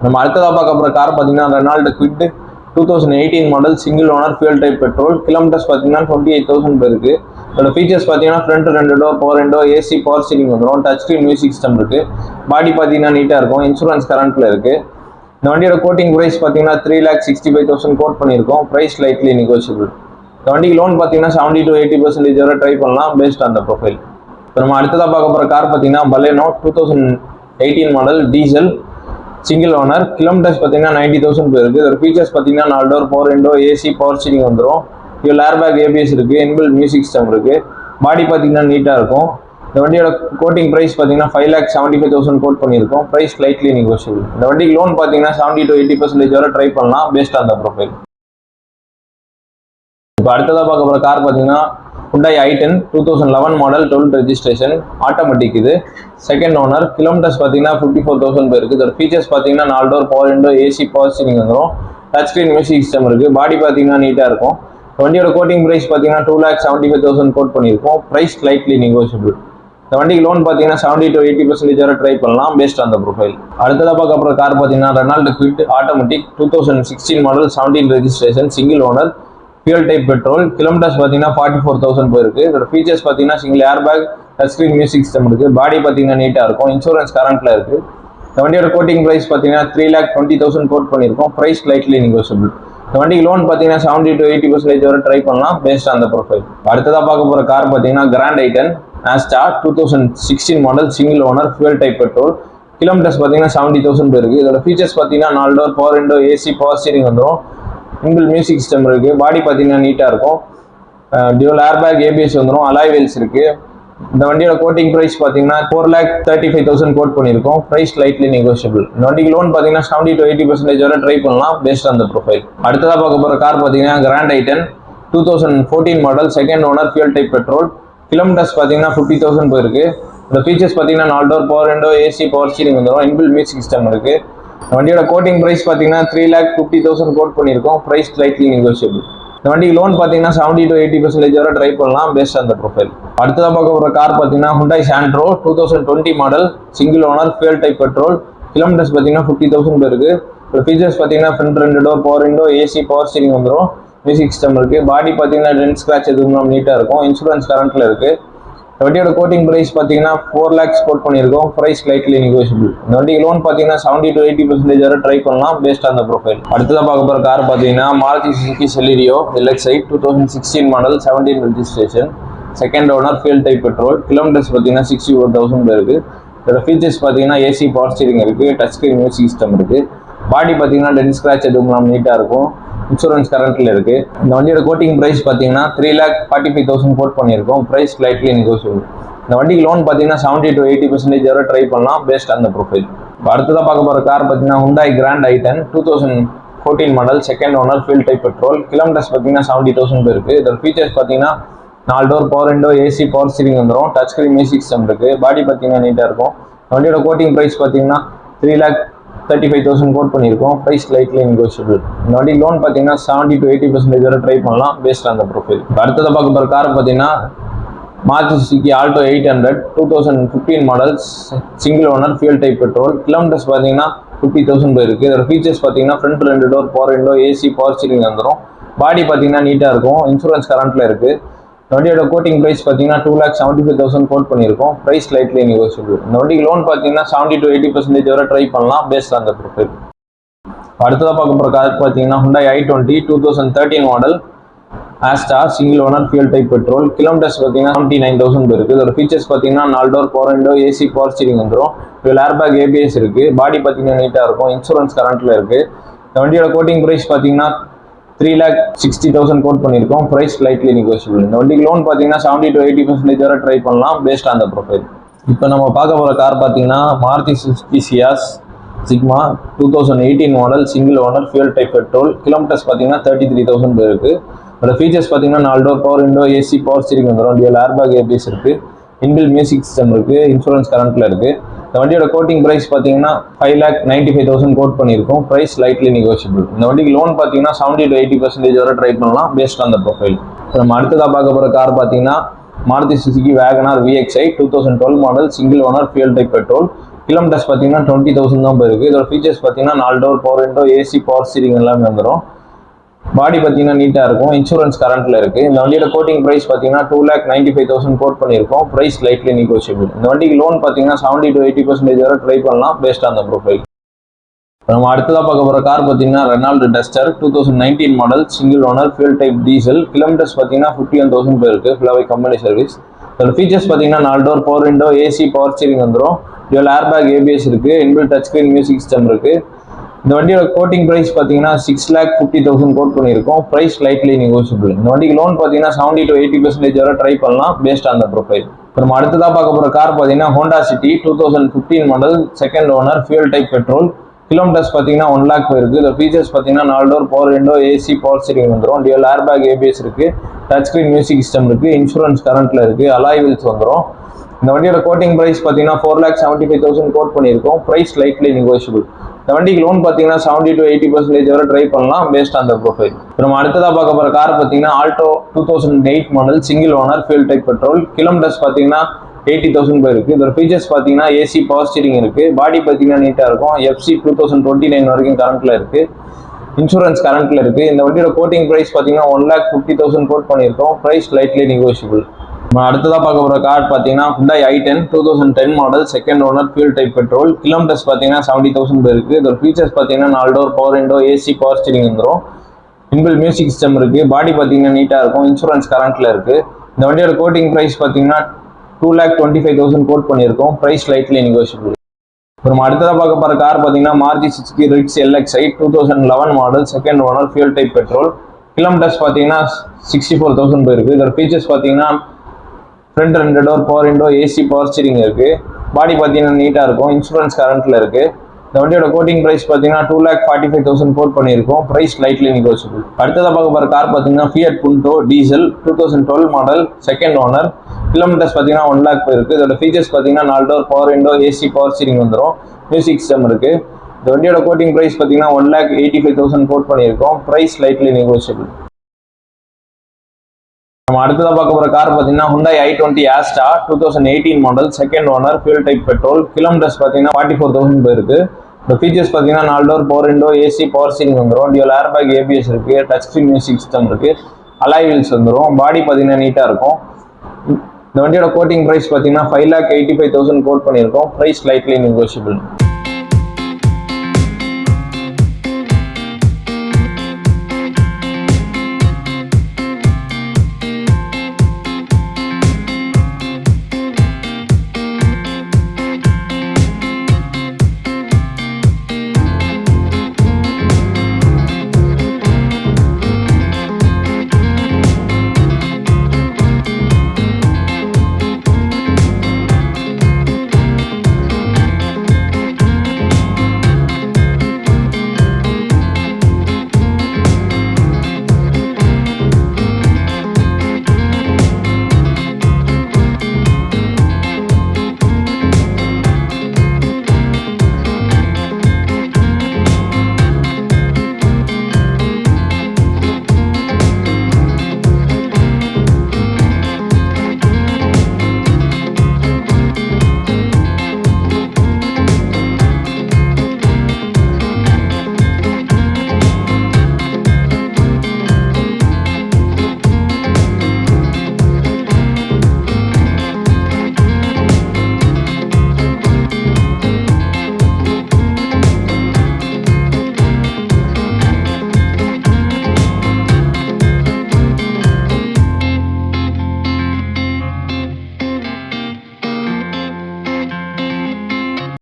நம்ம அடுத்ததாக பார்க்க போகிற கார் பார்த்தீங்கன்னா Renault quit 2018 model single owner fuel type petrol. Kilometres பார்த்தீங்கன்னா 28,000 போயிருக்கு. இதோட ஃபீச்சர்ஸ் பார்த்தீங்கன்னா front 2 door, power window, AC, power steering வந்துடும். டச் ஸ்க்ரீன் மியூசிக் சிஸ்டம் இருக்குது. பாடி பார்த்தீங்கன்னா நீட்டாக இருக்கும். இன்சூரன்ஸ் கரண்ட்டில் இருக்குது. இந்த வண்டியோட கோட்டிங் ப்ரைஸ் பார்த்தீங்கன்னா 3,65,000 கோட் பண்ணியிருக்கோம். Price lightly negotiable. இந்த வண்டிக்கு லோன் பார்த்தீங்கன்னா 70 to 80% வரை ட்ரை பண்ணலாம் பேஸ்ட் ஆன் த ப்ரொஃபைல். இப்போ நம்ம அடுத்ததாக பார்க்க போகிற கார் பார்த்தீங்கன்னா Baleno 2018 model diesel single owner. Kilometres பார்த்தீங்கன்னா 90,000 போயிருக்கு. இதோட ஃபீச்சர்ஸ் பார்த்தீங்கன்னா 4 door, power window, AC, power steering வந்துடும். இதில் ஏர்பேக், ஏபிஎஸ் இருக்குது. இன்பில்ட் மியூசிக் சிஸ்டம் இருக்குது. பாடி பார்த்தீங்கன்னா நீட்டாக இருக்கும். இந்த வண்டியோட கோட்டிங் ப்ரைஸ் பார்த்தீங்கன்னா 5,75,000 கோட் பண்ணியிருக்கோம். Price lightly negotiable. இந்த வண்டிக்கு லோன் பார்த்தீங்கன்னா 70 to 80% வரை ட்ரை பண்ணலாம் பேஸ்ட் ஆன் த ப்ரொஃபைல். இப்போ அடுத்ததாக பார்க்க போகிற கார் பார்த்தீங்கன்னா Hyundai i10 2011 model 12 registration automatic. இது செகண்ட் ஓனர். கிலோமீட்டர்ஸ் பார்த்தீங்கன்னா 54,000 போயிருக்கு. இதோட ஃபீச்சர்ஸ் பார்த்தீங்கன்னா 4 door, power window, AC, power steering வந்துடும். டச் ஸ்க்ரீன் மியூசிக் சிஸ்டம் இருக்குது. பாடி பார்த்தீங்கன்னா நீட்டாக இருக்கும். வண்டியோட கோட்டிங் ப்ரைஸ் பார்த்தீங்கன்னா 2,75,000 கோட் பண்ணியிருக்கோம். Price lightly negotiable. இந்த வண்டிக்கு லோன் பார்த்தீங்கன்னா 70 to 80% வரை ட்ரை பண்ணலாம் பேஸ்ட் ஆன் த ப்ரொஃபைல். அடுத்ததாக பார்க்க போகிற கார் பார்த்தீங்கன்னா Renault quit automatic 2016 model 17 registration single owner fuel type petrol. Kilometres பார்த்தீங்கன்னா 44,000 போயிருக்கு. இதோட ஃபீச்சர்ஸ் பார்த்தீங்கன்னா single airbag, touch screen music system இருக்குது. பாடி பார்த்தீங்கன்னா நீட்டாக இருக்கும். இன்சூரன்ஸ் கரண்ட்டில் இருக்குது. இந்த வண்டியோட கோட்டிங் ப்ரைஸ் பார்த்தீங்கன்னா 3,20,000 கோட் பண்ணியிருக்கோம். Price lightly negotiable. இந்த வண்டிக்கு லோன் பார்த்தீங்கன்னா 70 to 80% வரை ட்ரை பண்ணலாம் பேஸ்ட் ஆன் த ப்ரொஃபைல். அடுத்ததாக பார்க்க போகிற கார் பார்த்தீங்கன்னா grand i10 Asta 2016 model single owner fuel type petrol. Kilometres பார்த்தீங்கன்னா 70,000 போயிருக்கு. இதோட ஃபீச்சர்ஸ் பார்த்தீங்கன்னா 4 door, power window, AC, power steering வந்துடும். இன்பில்ட் மியூசிக் சிஸ்டம் இருக்குது. பாடி பார்த்தீங்கன்னா நீட்டாக இருக்கும். டியூவல் ஏர்பேக், ஏபிஎஸ் வந்துடும். அலாய் வீல்ஸ் இருக்குது. இந்த வண்டியோட கோட்டிங் ப்ரைஸ் பார்த்தீங்கன்னா 4,35,000 கோட் பண்ணியிருக்கோம். Price lightly negotiable. இந்த வண்டிக்கு லோன் பார்த்தீங்கன்னா 70 to 80% வரை ட்ரை பண்ணலாம் பேஸ்ட் ஆன் த ப்ரொஃபைல். அடுத்ததாக பார்க்க போகிற கார் பார்த்தீங்கன்னா grand i10 2014 model second owner fuel type petrol. Kilometres பார்த்தீங்கன்னா 50,000 போயிருக்கு. இந்த ஃபீச்சர்ஸ் பார்த்தீங்கன்னா 4 door, power window, AC, power steering வந்துடும். இன்பில்ட் மியூசிக் சிஸ்டம் இருக்குது. வண்டியோட கோட்டிங் ப்ரைஸ் பார்த்தீங்கன்னா 3,50,000 கோட் பண்ணியிருக்கோம். Price lightly negotiable. இந்த வண்டிக்கு லோன் பார்த்தீங்கன்னா 70 to 80% வரை ட்ரை பண்ணலாம் பேஸ்ட் ஆன் த ப்ரொஃபைல். அடுத்ததாக பார்க்க போகிற கார் பார்த்தீங்கன்னா Hyundai Santro 2020 model single owner fuel type petrol. Kilometres பார்த்தீங்கன்னா 50,000 போயிருக்கு. ஃபீச்சர்ஸ் பார்த்தீங்கன்னா front 2 door, power window, AC, power steering வந்துடும். மியூசிக் சிஸ்டம் இருக்குது. பாடி பார்த்தீங்கன்னா டென்ட் ஸ்க்ராட்ச் எதுவும் நீட்டாக இருக்கும். இன்சூரன்ஸ் கரண்ட்டில் இருக்குது. வண்டியோட கோட்டிங் ப்ரைஸ் பார்த்தீங்கன்னா 4 lakhs கோட் பண்ணியிருக்கோம். Price lightly negotiable. இந்த வண்டிக்கு லோன் பார்த்தீங்கன்னா 70 to 80% வரை ட்ரை பண்ணலாம் பேஸ்ட் ஆன் த ப்ரொஃபைல். அடுத்ததாக பார்க்க போகிற கார் பார்த்தீங்கன்னா Maruti Suzuki Celerio LXi 2016 model 17 registration second owner fuel type petrol. Kilometres பார்த்தீங்கன்னா 64,000 போயிருக்கு. இதோட ஃபீச்சர்ஸ் பார்த்தீங்கன்னா ஏசி, பவர் ஸ்டீரிங் இருக்குது. டச் ஸ்க்ரீன் மியூசிக் சிஸ்டம் இருக்குது. பாடி பார்த்தீங்கன்னா டென்ட் ஸ்க்ராட்ச் எதுவும் நீட்டாக இருக்கும். இன்சூரன்ஸ் கரண்ட்டில் இருக்குது. இந்த வண்டியோட கோட்டிங் ப்ரைஸ் பார்த்தீங்கன்னா 3,45,000 கோட் பண்ணியிருக்கோம். Price lightly negotiable. இந்த வண்டிக்கு லோன் பார்த்தீங்கன்னா 70 to 80% வரை ட்ரை பண்ணலாம் பேஸ்ட் ஆன் த ப்ரொஃபைல். இப்போ அடுத்ததாக பார்க்க போகிற கார் பார்த்தீங்கன்னா Hyundai Grand i10 2014 model second owner fuel type petrol. Kilometres பார்த்தீங்கன்னா 70,000 போயிருக்கு. இதோட ஃபீச்சர்ஸ் பார்த்தீங்கன்னா 4 door, power window, AC, power steering வந்துடும். டச் ஸ்க்ரீன் மியூசிக் சிஸ்டம் இருக்குது. பாடி பார்த்தீங்கன்னா நீட்டாக இருக்கும். வண்டியோட கோட்டிங் ப்ரைஸ் பார்த்தீங்கன்னா 3,35,000 கோட் பண்ணியிருக்கோம். Price lightly negotiable. இந்த வண்டி லோன் பார்த்தீங்கன்னா 70 to 80% வரை ட்ரை பண்ணலாம் பேஸ்ட் ஆன் த ப்ரொஃபைல். அடுத்ததாக பார்க்க போகிற கார் பார்த்தீங்கன்னா Maruti Suzuki Alto 800 2015 model single owner fuel type petrol. Kilometres பார்த்தீங்கன்னா 50,000 போயிருக்கு. இதோட ஃபீச்சர்ஸ் பார்த்தீங்கன்னா front 2 door, power window, AC, power steering வந்துடும். பாடி பார்த்தீங்கன்னா நீட்டாக இருக்கும். இன்சூரன்ஸ் கரண்ட்டில் இருக்குது. வண்டியோட கோட்டிங் ப்ரைஸ் பார்த்தீங்கன்னா 2,75,000 கோட் பண்ணியிருக்கோம். Price lightly negotiable. இந்த வண்டிக்கு லோன் பார்த்தீங்கன்னா 70 to 80% வரை ட்ரை பண்ணலாம் பேஸ்ட் ஆன் த ப்ரொஃபைல். அடுத்ததாக பார்க்க போகிற கார் பார்த்தீங்கன்னா Hyundai i20 2013 model Asta single owner fuel type petrol. Kilometres பார்த்தீங்கன்னா 79,000 போயிருக்கு. இதோட ஃபீச்சர்ஸ் பார்த்தீங்கன்னா 4 door, power window, AC, power steering வந்துடும். இதில் ஏர்பேக், ஏபிஎஸ் இருக்குது. பாடி பார்த்தீங்கன்னா நீட்டாக இருக்கும். இன்சூரன்ஸ் கரண்ட்டில் இருக்குது. இந்த வண்டியோட கோட்டிங் ப்ரைஸ் பார்த்தீங்கன்னா 3,60,000 கோட் பண்ணியிருக்கோம். Price lightly negotiable. இந்த வண்டிக்கு லோன் பார்த்தீங்கன்னா 70 to 80% வரை ட்ரை பண்ணலாம் பேஸ்ட் ஆன் த ப்ரொஃபைல். இப்போ நம்ம பார்க்க போகிற கார் பார்த்தீங்கன்னா Maruti Suzuki Ciaz sigma 2018 model single owner fuel type petrol. Kilometres பார்த்தீங்கன்னா 33,000 போயிருக்கு. அதோட ஃபீச்சர்ஸ் பார்த்தீங்கன்னா 4 door, power window, AC, power steering வந்துடும். டியூவல் ஏர்பேக், ஏபிஎஸ் இருக்குது. இன்பில்ட் மியூசிக் சிஸ்டம் இருக்குது. இன்சூரன்ஸ் கரண்ட்டில் இருக்குது. இந்த வண்டியோட கோட்டிங் ப்ரைஸ் பார்த்தீங்கன்னா 5,95,000 கோட் பண்ணியிருக்கோம். Price lightly negotiable. இந்த வண்டிக்கு லோன் பார்த்தீங்கன்னா 70 to 80% வரை ட்ரை பண்ணலாம் பேஸ்ட் ஆன் த ப்ரொஃபைல். நம்ம அடுத்ததாக பார்க்க போகிற கார் பார்த்தீங்கன்னா Maruti Suzuki Wagon R VXi 2012 model single owner fuel type petrol. Kilometres பார்த்தீங்கன்னா 20,000 தான் போயிருக்கு. இதோட ஃபீச்சர்ஸ் பார்த்தீங்கன்னா 4 door power window, AC, power steering எல்லாமே வந்துடும். பாடி பார்த்தீங்கன்னா நீட்டாக இருக்கும். இன்சூரன்ஸ் கரண்ட்டில் இருக்குது. இந்த வண்டியோட கோட்டிங் ப்ரைஸ் பார்த்தீங்கன்னா 2,95,000 கோட் பண்ணியிருக்கோம். Price lightly negotiable. இந்த வண்டிக்கு லோன் பார்த்தீங்கன்னா 70 to 80% வரை ட்ரை பண்ணலாம் பேஸ்ட் ஆன் த ப்ரொஃபைல். நம்ம அடுத்ததாக பார்க்க போகிற கார் பார்த்தீங்கன்னா Renault duster 2019 model, single owner, fuel type diesel. Kilometres பார்த்தீங்கன்னா 51,000 போயிருக்கு. ஃபுல்லாகவே கம்பெனி சர்வீஸ். இதோட ஃபீச்சர்ஸ் பார்த்தீங்கன்னா 4 door power window, AC, power steering வந்துடும். டியூவல் ஏர்பேக், ஏபிஎஸ் இருக்குது. Inbuilt touch screen music system இருக்குது. இந்த வண்டியோட கோட்டிங் ப்ரைஸ் பார்த்தீங்கன்னா 6,50,000 கோட் பண்ணியிருக்கோம். Price lightly negotiable. இந்த வண்டிக்கு லோன் பார்த்தீங்கன்னா 70 to 80% வரை ட்ரை பண்ணலாம் பேஸ்ட் ஆன் த ப்ரொஃபைல். நம்ம அடுத்ததாக பார்க்க போகிற கார் பார்த்தீங்கன்னா Honda city 2015 model, second owner, fuel type petrol. Kilometres பார்த்தீங்கன்னா 1 lakh போயிருக்கு. இந்த ஃபீச்சர்ஸ் பார்த்தீங்கன்னா 4 door power window, AC, power steering வந்துடும். டியூவல் ஏர்பேக், ஏபிஎஸ் இருக்குது. டச் ஸ்க்ரீன் மியூசிக் சிஸ்டம் இருக்குது. இன்சூரன்ஸ் கரண்ட்டில் இருக்குது. அலாய் வீல்ஸ் வந்துடும். இந்த வண்டியோட கோட்டிங் ப்ரைஸ் பார்த்தீங்கன்னா 4,75,000 கோட் பண்ணியிருக்கோம். Price lightly negotiable. இந்த வண்டிக்கு லோன் பார்த்தீங்கன்னா 70 to 80% வரை ட்ரை பண்ணலாம் பேஸ்ட் ஆன் த ப்ரொஃபைல். நம்ம அடுத்ததாக பார்க்க போகிற கார் பார்த்தீங்கன்னா Alto 2008 model, single owner, fuel type petrol. Kilometres பார்த்தீங்கன்னா 80,000 போயிருக்கு. இதோட ஃபீச்சர்ஸ் பார்த்தீங்கன்னா ஏசி, பவர் ஸ்டீரிங் இருக்குது. பாடி பார்த்தீங்கன்னா நீட்டாக இருக்கும். எஃப்சி 2029 வரைக்கும் கரண்ட்டில் இருக்குது. இன்சூரன்ஸ் கரண்ட்டில் இருக்குது. இந்த வண்டியோட கோட்டிங் ப்ரைஸ் பார்த்தீங்கன்னா 1,50,000 கோட் பண்ணியிருக்கோம். Price lightly negotiable. நம்ம அடுத்ததாக பார்க்க போகிற கார் பார்த்தீங்கன்னா Hyundai i10 2010 model, second owner, fuel type petrol. Kilometres பார்த்தீங்கன்னா 70,000 போயிருக்கு. இதோட ஃபீச்சர்ஸ் பார்த்தீங்கன்னா 4 door power window, AC, power steering வந்துடும். இன்பில்ட் மியூசிக் சிஸ்டம் இருக்குது. பாடி பார்த்தீங்கன்னா நீட்டாக இருக்கும். இன்சூரன்ஸ் கரண்ட்டில் இருக்குது. இந்த வண்டியோட கோட்டிங் ப்ரைஸ் பார்த்தீங்கன்னா 2,25,000 கோட் பண்ணியிருக்கோம். Price lightly negotiable. நம்ம அடுத்ததாக பார்க்க போகிற கார் பார்த்தீங்கன்னா Maruti Suzuki Ritz LXi 2011 model, second owner, fuel type petrol. Kilometres பார்த்தீங்கன்னா 64,000 போயிருக்கு. இதோட ஃபீச்சர்ஸ் பார்த்தீங்கன்னா front 2 door power window, AC, power steering இருக்குது. பாடி பார்த்தீங்கன்னா நீட்டாக இருக்கும். இன்சூரன்ஸ் கரண்ட்டில் இருக்குது. இந்த வண்டியோட கோட்டிங் ப்ரைஸ் பார்த்தீங்கன்னா 2,45,000 கோட் பண்ணியிருக்கோம். Price lightly negotiable. அடுத்ததாக பார்க்க போகிற கார் பார்த்தீங்கன்னா Fiat Punto diesel 2012 model, second owner. Kilometres பார்த்தீங்கன்னா 1 lakh போயிருக்கு. இதோட ஃபீச்சர்ஸ் பார்த்தீங்கன்னா 4 door power window, AC, power steering வந்துடும். மியூசிக் சிஸ்டம் இருக்குது. இந்த வண்டியோட கோட்டிங் ப்ரைஸ் பார்த்தீங்கன்னா 1,85,000 கோட் பண்ணியிருக்கோம். Price lightly negotiable. நம்ம அடுத்ததாக பார்க்க போகிற கார் பார்த்தீங்கன்னா Hyundai i20 Asta 2018 model, second owner, fuel type petrol. Kilometres பார்த்தீங்கன்னா 44,000 போயிருக்கு. இந்த ஃபீச்சர்ஸ் பார்த்தீங்கன்னா 4 door power window, AC, power steering வந்துடும். டியூவல் ஏர்பேக், ஏபிஎஸ் இருக்குது. டச் ஸ்க்ரீன் மியூசிக் சிஸ்டம் இருக்குது. அலாய் வீல்ஸ் வந்துடும். பாடி பார்த்தீங்கன்னா நீட்டாக இருக்கும். இந்த வண்டியோட கோட்டிங் ப்ரைஸ் பார்த்தீங்கன்னா 5,85,000 கோட் பண்ணியிருக்கோம். Price lightly negotiable.